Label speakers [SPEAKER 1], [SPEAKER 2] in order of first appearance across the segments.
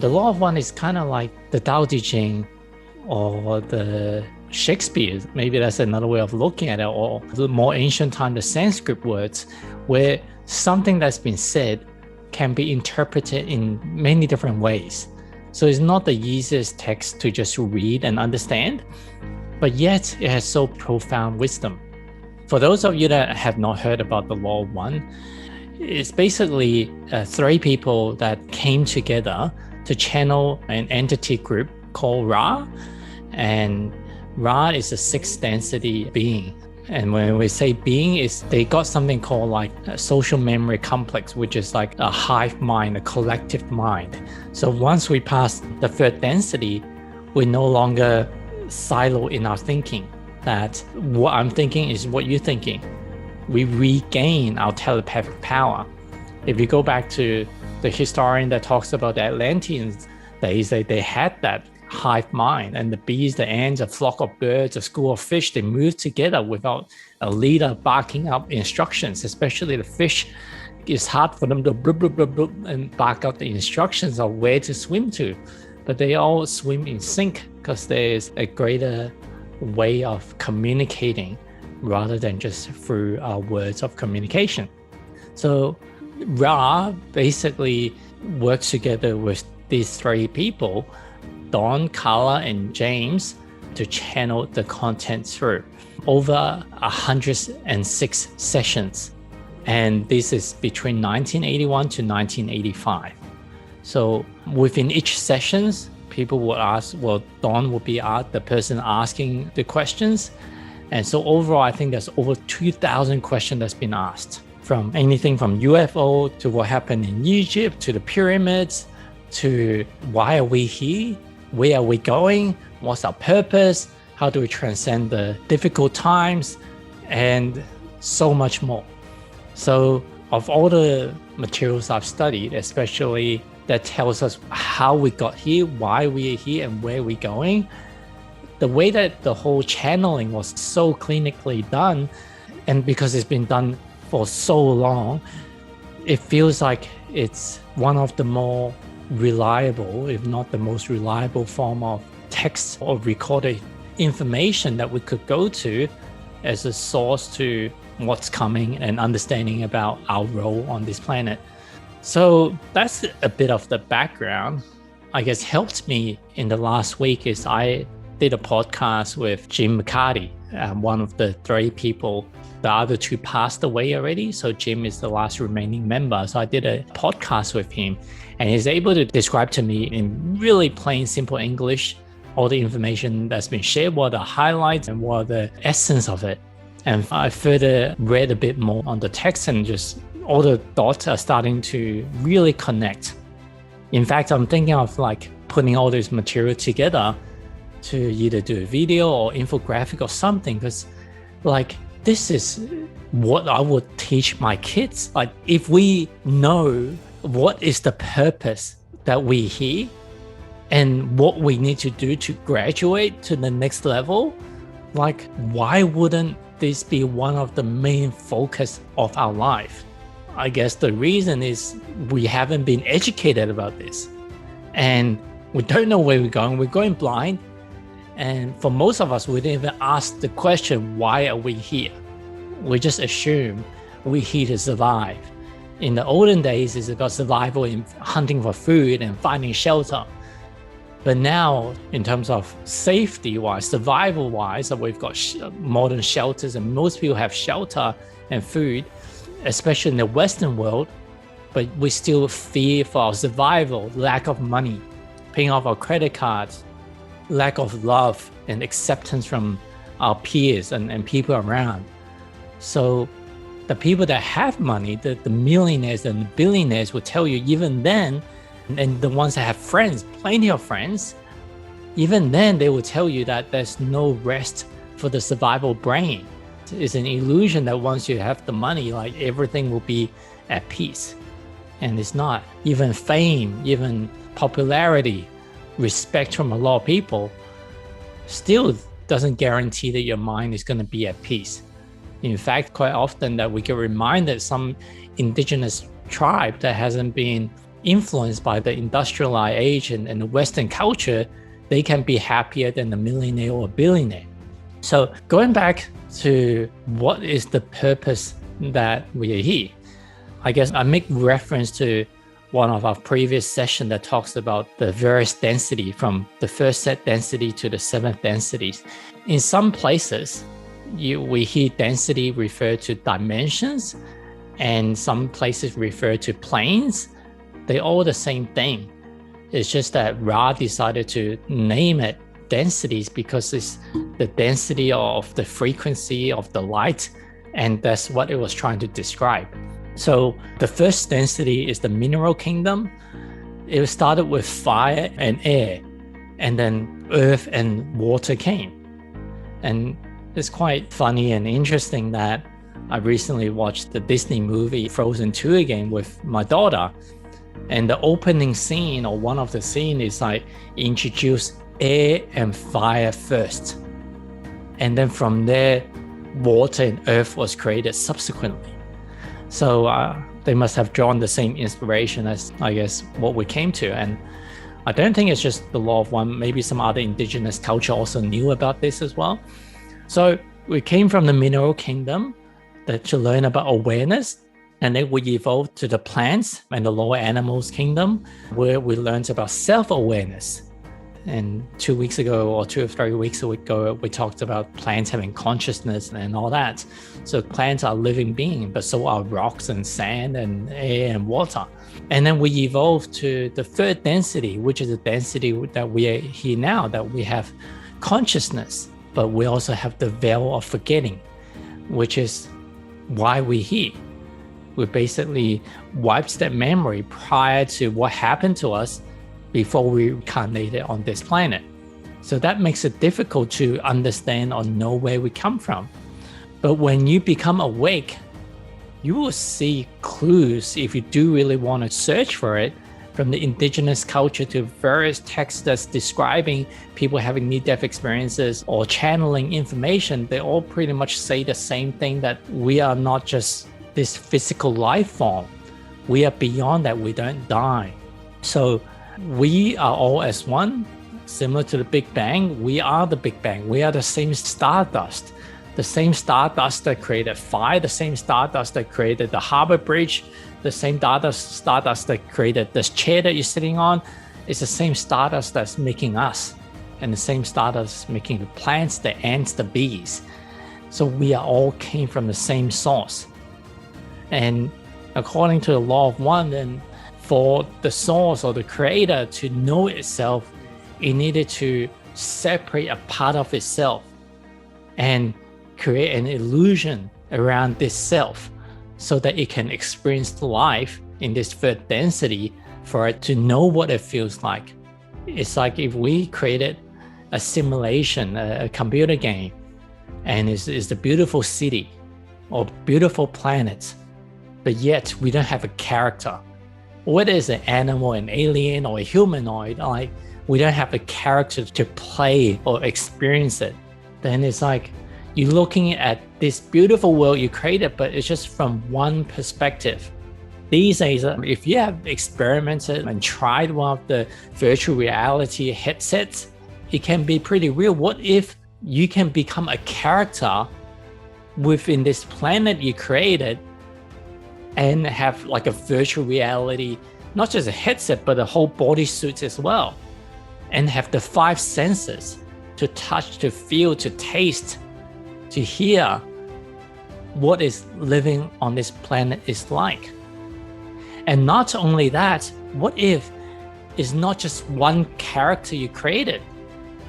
[SPEAKER 1] The Law of One is kind of like the Tao Te Ching or the Shakespeare. Maybe that's another way of looking at it, or the more ancient time, the Sanskrit words, where something that's been said can be interpreted in many different ways. So it's not the easiest text to just read and understand, but yet it has so profound wisdom. For those of you that have not heard about the Law of One, it's basically three people that came together to channel an entity group called Ra. And Ra is a sixth density being. And when we say being, they got something called like a social memory complex, which is like a hive mind, a collective mind. So once we pass the third density, we're no longer siloed in our thinking, that what I'm thinking is what you're thinking. We regain our telepathic power. If you go back to the historian that talks about the Atlanteans, they say they had that hive mind, and the bees, the ants, a flock of birds, a school of fish, they move together without a leader barking up instructions. Especially the fish, it's hard for them to blub, blub, blub, blub, and bark out the instructions of where to swim to, but they all swim in sync because there's a greater way of communicating rather than just through our words of communication. So Ra basically works together with these three people, Dawn, Carla, and James, to channel the content through over 106 sessions. And this is between 1981 to 1985. So within each sessions, people will ask, well, Dawn will be the person asking the questions. And so overall, I think there's over 2,000 questions that's been asked, from anything from UFO to what happened in Egypt, to the pyramids, to why are we here? Where are we going? What's our purpose? How do we transcend the difficult times? And so much more. So of all the materials I've studied, especially that tells us how we got here, why we are here, and where we're going, the way that the whole channeling was so clinically done, and because it's been done for so long, it feels like it's one of the more reliable, if not the most reliable form of text or recorded information that we could go to as a source to what's coming and understanding about our role on this planet. So that's a bit of the background. I guess helped me in the last week is I did a podcast with Jim McCarty, one of the three people. The other two passed away already, so Jim is the last remaining member. So I did a podcast with him, and he's able to describe to me in really plain, simple English all the information that's been shared, what are the highlights and what are the essence of it. And I further read a bit more on the text, and just all the dots are starting to really connect. In fact, I'm thinking of like putting all this material together to either do a video or infographic or something, because like this is what I would teach my kids. Like if we know what is the purpose that we're here and what we need to do to graduate to the next level, like why wouldn't this be one of the main focus of our life? I guess the reason is we haven't been educated about this, and we don't know where we're going. We're going blind. And for most of us, we didn't even ask the question, why are we here? We just assume we're here to survive. In the olden days, it's about survival in hunting for food and finding shelter. But now, in terms of safety-wise, survival-wise, we've got modern shelters, and most people have shelter and food, especially in the Western world. But we still fear for our survival, lack of money, paying off our credit cards, lack of love and acceptance from our peers and people around. So the people that have money, the millionaires and the billionaires will tell you even then, and the ones that have friends, plenty of friends, even then they will tell you that there's no rest for the survival brain. It's an illusion that once you have the money, like everything will be at peace. And it's not. Even fame, even popularity, respect from a lot of people still doesn't guarantee that your mind is going to be at peace. In fact, quite often that we get reminded some indigenous tribe that hasn't been influenced by the industrialized age and the Western culture, they can be happier than a millionaire or a billionaire. So going back to what is the purpose that we are here, I guess I make reference to one of our previous sessions that talks about the various density from the first set density to the seventh densities. In some places, we hear density refer to dimensions, and some places refer to planes. They're all the same thing. It's just that Ra decided to name it densities because it's the density of the frequency of the light, and that's what it was trying to describe. So the first density is the mineral kingdom. It started with fire and air, and then earth and water came. And it's quite funny and interesting that I recently watched the Disney movie Frozen 2 again with my daughter. And the opening scene, or one of the scenes, is like introduce air and fire first. And then from there, water and earth was created subsequently. So they must have drawn the same inspiration as, I guess, what we came to. And I don't think it's just the law of one. Maybe some other indigenous culture also knew about this as well. So we came from the mineral kingdom to learn about awareness. And then we evolved to the plants and the lower animals kingdom, where we learned about self-awareness. And 2 weeks ago, or 2 or 3 weeks ago, we talked about plants having consciousness and all that. So plants are living beings, but so are rocks and sand and air and water. And then we evolved to the third density, which is the density that we are here now, that we have consciousness, but we also have the veil of forgetting, which is why we're here. We basically wiped that memory prior to what happened to us before we incarnated on this planet. So that makes it difficult to understand or know where we come from. But when you become awake, you will see clues, if you do really want to search for it, from the indigenous culture to various texts that's describing people having near-death experiences or channeling information. They all pretty much say the same thing, that we are not just this physical life form. We are beyond that. We don't die. So we are all as one, similar to the Big Bang. We are the Big Bang. We are the same stardust. The same stardust that created fire, the same stardust that created the Harbor Bridge, the same stardust that created this chair that you're sitting on. It's the same stardust that's making us, and the same stardust making the plants, the ants, the bees. So we are all came from the same source. And according to the law of one, then for the source or the creator to know itself, it needed to separate a part of itself and create an illusion around this self so that it can experience life in this third density for it to know what it feels like. It's like if we created a simulation, a computer game, and it's the beautiful city or beautiful planets, but yet we don't have a character. Whether it's an animal, an alien, or a humanoid, like we don't have a character to play or experience it, then it's like you're looking at this beautiful world you created, but it's just from one perspective. These days, if you have experimented and tried one of the virtual reality headsets, it can be pretty real. What if you can become a character within this planet you created and have like a virtual reality, not just a headset, but a whole bodysuit as well, and have the 5 senses to touch, to feel, to taste, to hear what is living on this planet is like. And not only that, what if it's not just one character you created?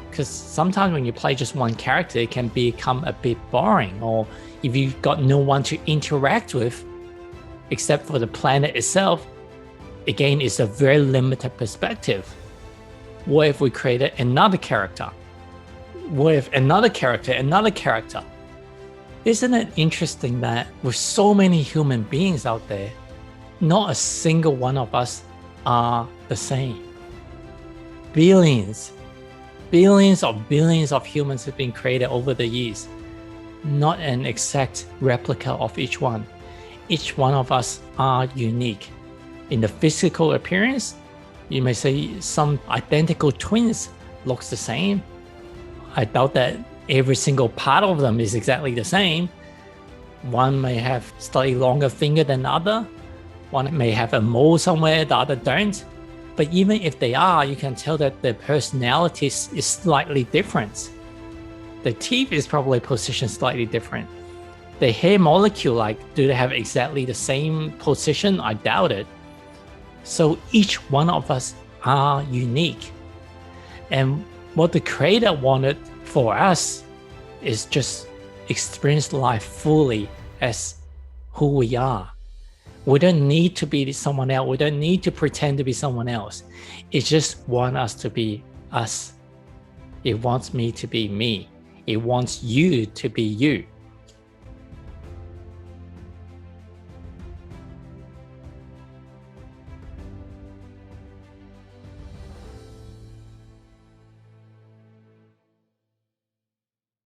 [SPEAKER 1] Because sometimes when you play just one character, it can become a bit boring, or if you've got no one to interact with except for the planet itself, again, it's a very limited perspective. What if we created another character? What if another character, another character? Isn't it interesting that with so many human beings out there, not a single one of us are the same? Billions of billions of humans have been created over the years, not an exact replica of each one. Each one of us are unique. in the physical appearance, you may say some identical twins looks the same. I doubt that every single part of them is exactly the same. One may have slightly longer finger than the other. One may have a mole somewhere, the other don't. But even if they are, you can tell that their personalities is slightly different. The teeth is probably positioned slightly different. The hair molecule, like, do they have exactly the same position? I doubt it. So each one of us are unique. And what the creator wanted for us is just experience life fully as who we are. We don't need to be someone else. We don't need to pretend to be someone else. It just wants us to be us. It wants me to be me. It wants you to be you.